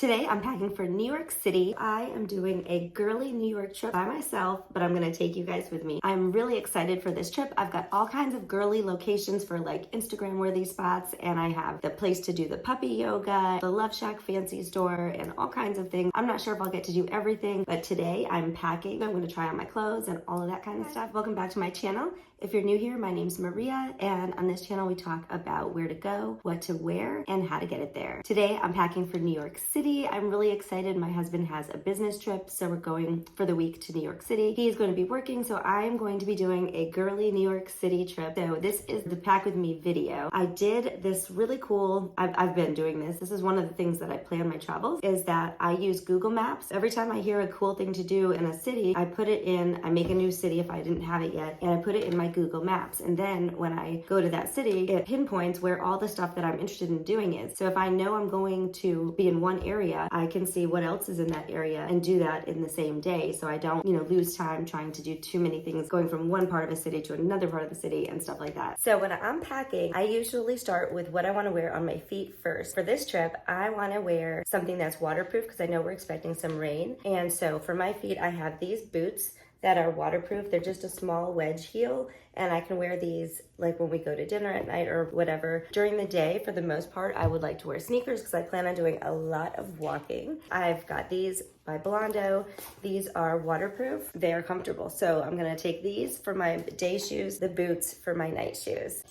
Today I'm packing for New York City. I am doing a girly New York trip by myself, but I'm gonna take you guys with me. I'm really excited for this trip. I've got all kinds of girly locations for like Instagram worthy spots, and I have the place to do the puppy yoga, the Love Shack fancy store, and all kinds of things. I'm not sure if I'll get to do everything, but today I'm packing. I'm gonna try on my clothes and all of that kind of stuff. Welcome back to my channel. If you're new here, my name's Maria, and on this channel we talk about where to go, what to wear, and how to get it there. Today I'm packing for New York City. I'm really excited. My husband has a business trip, so we're going for the week to New York City. He's going to be working, so I'm going to be doing a girly New York City trip. So this is the pack with me video. I did this really cool, I've been doing this. This is one of the things that I plan my travels, is that I use Google Maps. Every time I hear a cool thing to do in a city, I put it in, I make a new city if I didn't have it yet, and I put it in my Google Maps. And then when I go to that city, it pinpoints where all the stuff that I'm interested in doing is. So if I know I'm going to be in one area, I can see what else is in that area and do that in the same day. So I don't, lose time trying to do too many things, going from one part of a city to another part of the city and stuff like that. So when I'm packing, I usually start with what I want to wear on my feet first. For this trip, I want to wear something that's waterproof because I know we're expecting some rain. And so for my feet, I have these boots that are waterproof. They're just a small wedge heel, and I can wear these like when we go to dinner at night or whatever. During the day, for the most part, I would like to wear sneakers because I plan on doing a lot of walking. I've got these by Blondo. These are waterproof. They are comfortable. So I'm gonna take these for my day shoes, the boots for my night shoes.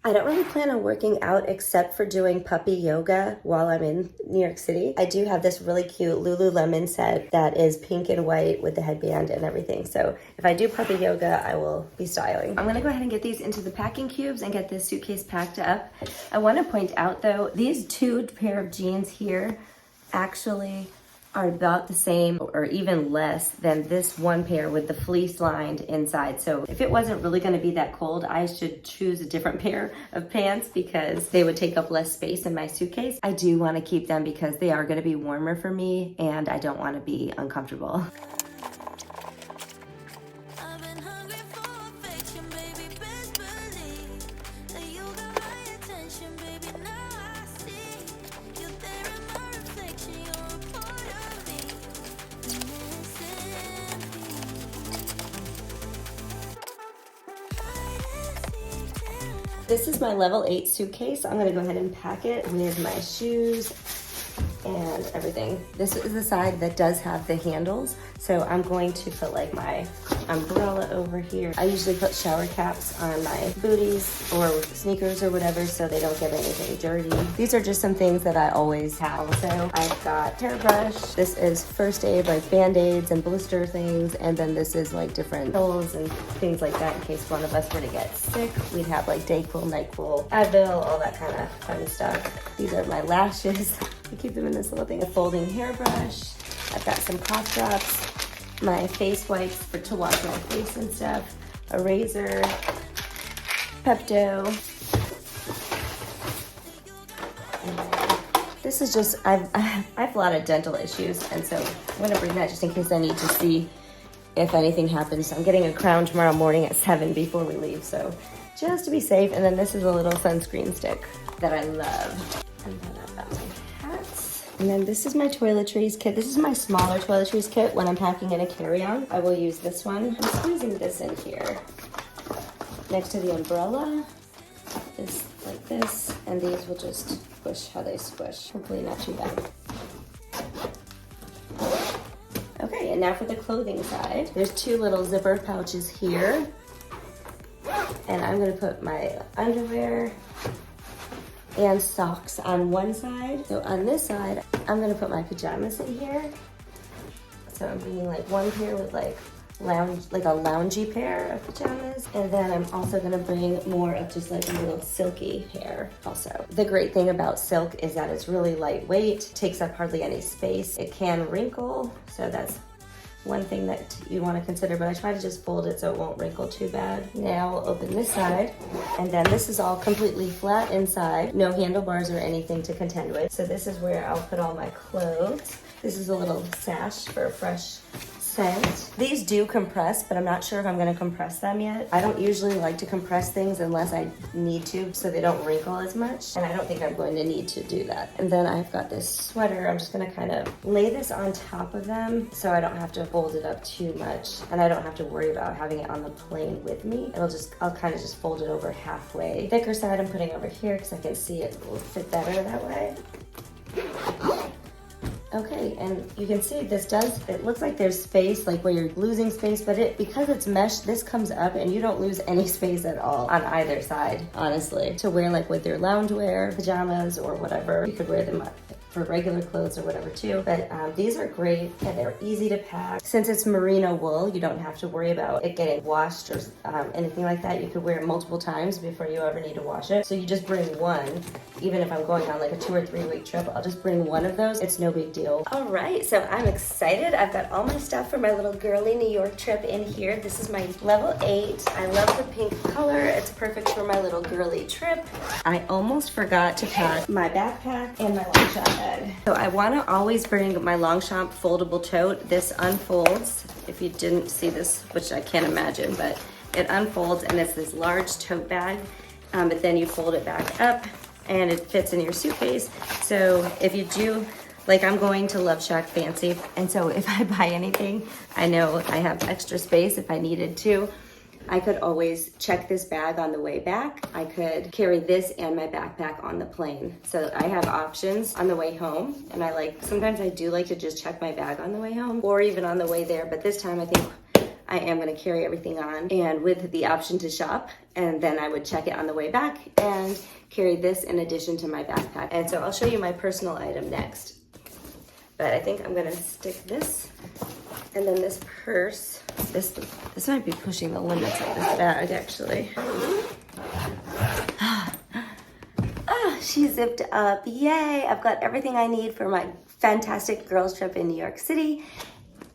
I don't really plan on working out except for doing puppy yoga while I'm in New York City. I do have this really cute Lululemon set that is pink and white with the headband and everything. So if I do puppy yoga, I will be styling. I'm gonna go ahead and get these into the packing cubes and get this suitcase packed up. I wanna point out though, these two pair of jeans here actually are about the same or even less than this one pair with the fleece lined inside. So if it wasn't really gonna be that cold, I should choose a different pair of pants because they would take up less space in my suitcase. I do wanna keep them because they are gonna be warmer for me and I don't wanna be uncomfortable. This is my level 8 suitcase. I'm gonna go ahead and pack it with my shoes and everything. This is the side that does have the handles. So I'm going to put like my umbrella over here. I usually put shower caps on my booties or sneakers or whatever so they don't get anything dirty. These are just some things that I always have. So I've got hairbrush. This is first aid, like band-aids and blister things. And then this is like different pills and things like that in case one of us were to get sick. We'd have like Dayquil, NyQuil, Advil, all that kind of fun stuff. These are my lashes. I keep them in this little thing. A folding hairbrush. I've got some cough drops, my face wipes to wash my face and stuff, a razor, Pepto. This is just, I have a lot of dental issues, and so I'm gonna bring that just in case I need to see if anything happens. I'm getting a crown tomorrow morning at 7 before we leave, so just to be safe. And then this is a little sunscreen stick that I love. And then I've got my hats. And then this is my toiletries kit. This is my smaller toiletries kit when I'm packing in a carry-on. I will use this one. I'm squeezing this in here next to the umbrella. Is like this, and these will just squish how they squish. Hopefully not too bad. Okay, and now for the clothing side. There's two little zipper pouches here. And I'm gonna put my underwear and socks on one side. So on this side, I'm gonna put my pajamas in here. So I'm bringing like one pair with like a loungy pair of pajamas. And then I'm also gonna bring more of just like a little silky pair also. The great thing about silk is that it's really lightweight, takes up hardly any space. It can wrinkle, so that's one thing that you want to consider, but I try to just fold it so it won't wrinkle too bad. Now I'll open this side, and then this is all completely flat inside, no handlebars or anything to contend with. So this is where I'll put all my clothes. This is a little sash for a fresh scent. These do compress, but I'm not sure if I'm gonna compress them yet. I don't usually like to compress things unless I need to, so they don't wrinkle as much, and I don't think I'm going to need to do that. And then I've got this sweater. I'm just gonna kind of lay this on top of them so I don't have to fold it up too much, and I don't have to worry about having it on the plane with me. I'll kind of just fold it over halfway. Thicker side I'm putting over here because I can see it will fit better that way. Okay, and you can see it looks like there's space, like where you're losing space, but because it's mesh, this comes up and you don't lose any space at all on either side, honestly. To wear like with your loungewear, pajamas, or whatever. You could wear them for regular clothes or whatever too. But these are great and they're easy to pack. Since it's merino wool, you don't have to worry about it getting washed or anything like that. You could wear it multiple times before you ever need to wash it. So you just bring one. Even if I'm going on like a 2 or 3 week trip, I'll just bring one of those. It's no big deal. All right, so I'm excited. I've got all my stuff for my little girly New York trip in here. This is my level 8. I love the pink color. It's perfect for my little girly trip. I almost forgot to pack my backpack and my Longchamp bag. So I want to always bring my Longchamp foldable tote. This unfolds, if you didn't see this, which I can't imagine, but it unfolds and it's this large tote bag, but then you fold it back up and it fits in your suitcase. So if you do, like I'm going to Love Shack Fancy, and so if I buy anything, I know I have extra space if I needed to. I could always check this bag on the way back. I could carry this and my backpack on the plane. So I have options on the way home, and sometimes I do like to just check my bag on the way home or even on the way there, but this time I think I am gonna carry everything on, and with the option to shop, and then I would check it on the way back and carry this in addition to my backpack. And so I'll show you my personal item next. But I think I'm gonna stick this, and then this purse. This might be pushing the limits of this bag, actually. She zipped up, yay! I've got everything I need for my fantastic girls trip in New York City.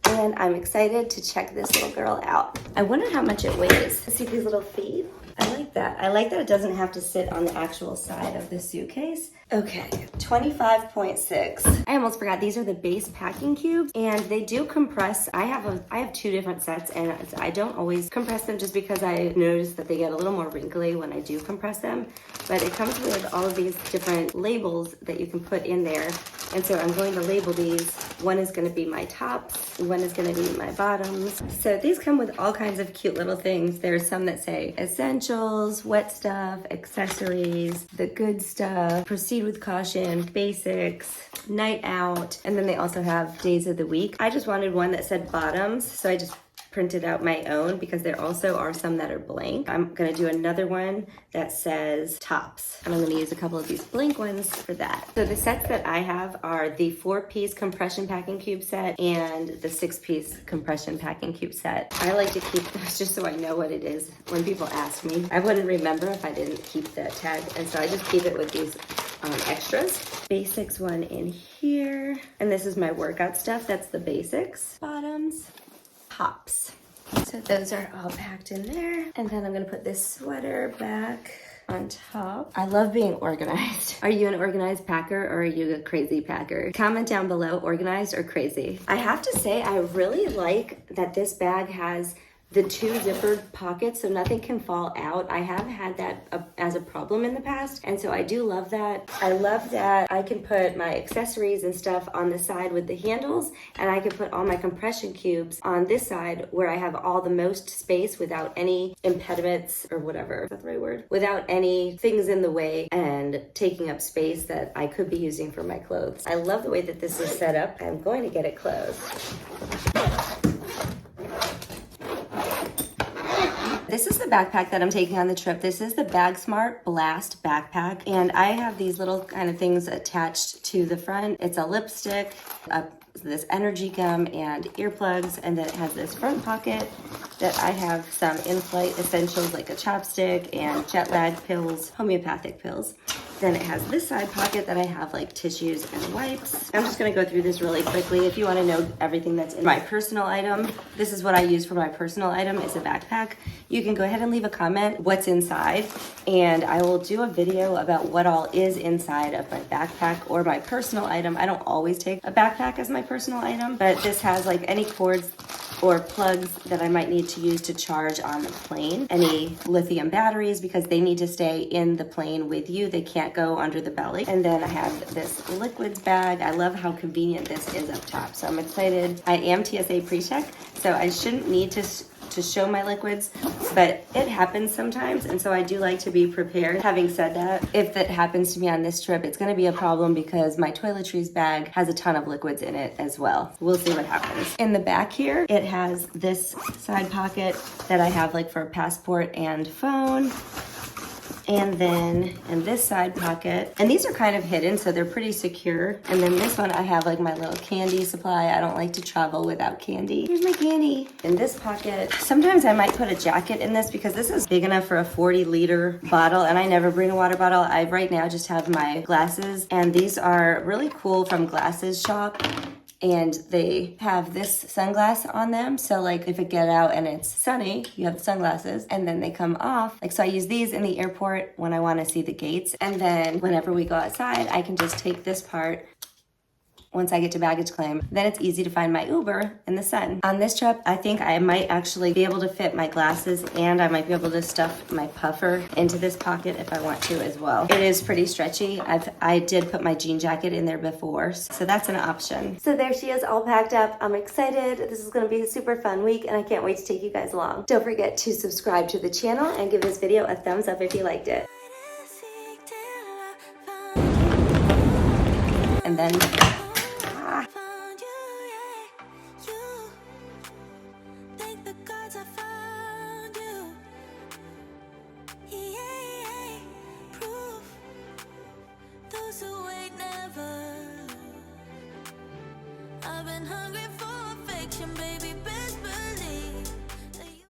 And I'm excited to check this little girl out. I wonder how much it weighs. See these little feet? I like that. I like that it doesn't have to sit on the actual side of the suitcase. Okay, 25.6. I almost forgot, these are the Beis packing cubes, and they do compress. I have 2 different sets, and I don't always compress them just because I noticed that they get a little more wrinkly when I do compress them. But it comes with all of these different labels that you can put in there. And so I'm going to label these. One is gonna be my tops, one is gonna be my bottoms. So these come with all kinds of cute little things. There's some that say essentials, wet stuff, accessories, the good stuff, proceed with caution, basics, night out, and then they also have days of the week. I just wanted one that said bottoms, so I just printed out my own because there also are some that are blank. I'm gonna do another one that says tops, and I'm gonna use a couple of these blank ones for that. So the sets that I have are the 4-piece compression packing cube set and the 6-piece compression packing cube set. I like to keep those just so I know what it is when people ask me. I wouldn't remember if I didn't keep that tag, and so I just keep it with these extras. Basics one in here, and this is my workout stuff. That's the basics. Bottoms. Tops. So those are all packed in there. And then I'm gonna put this sweater back on top. I love being organized. Are you an organized packer or are you a crazy packer? Comment down below, organized or crazy. I have to say, I really like that this bag has the 2 zippered pockets so nothing can fall out. I have had that as a problem in the past, and so I do love that. I love that I can put my accessories and stuff on the side with the handles, and I can put all my compression cubes on this side where I have all the most space without any impediments or whatever, is that the right word? Without any things in the way and taking up space that I could be using for my clothes. I love the way that this is set up. I'm going to get it closed. This is the backpack that I'm taking on the trip. This is the Bagsmart Blast backpack, and I have these little kind of things attached to the front. It's a lipstick, this energy gum, and earplugs, and then it has this front pocket that I have some in-flight essentials like a chopstick and jet lag pills, homeopathic pills. Then it has this side pocket that I have like tissues and wipes. I'm just gonna go through this really quickly. If you wanna know everything that's in my personal item, this is what I use for my personal item. It's a backpack. You can go ahead and leave a comment what's inside, and I will do a video about what all is inside of my backpack or my personal item. I don't always take a backpack as my personal item, but this has like any cords or plugs that I might need to use to charge on the plane. Any lithium batteries, because they need to stay in the plane with you. They can't go under the belly. And then I have this liquids bag. I love how convenient this is up top. So I'm excited. I am TSA pre-check, so I shouldn't need to show my liquids, but it happens sometimes, and so I do like to be prepared. Having said that, if that happens to me on this trip, it's gonna be a problem because my toiletries bag has a ton of liquids in it as well. We'll see what happens. In the back here, it has this side pocket that I have like for a passport and phone. And then in this side pocket, and these are kind of hidden, so they're pretty secure. And then this one, I have like my little candy supply. I don't like to travel without candy. Here's my candy. In this pocket, sometimes I might put a jacket in this because this is big enough for a 40-liter bottle, and I never bring a water bottle. I right now just have my glasses, and these are really cool from Glasses Shop. And they have this sunglass on them. So like if it get out and it's sunny, you have the sunglasses and then they come off. Like, so I use these in the airport when I want to see the gates. And then whenever we go outside, I can just take this part once I get to baggage claim. Then it's easy to find my Uber in the sun. On this trip, I think I might actually be able to fit my glasses, and I might be able to stuff my puffer into this pocket if I want to as well. It is pretty stretchy. I did put my jean jacket in there before, so that's an option. So there she is, all packed up. I'm excited. This is gonna be a super fun week, and I can't wait to take you guys along. Don't forget to subscribe to the channel and give this video a thumbs up if you liked it. And then I've been hungry for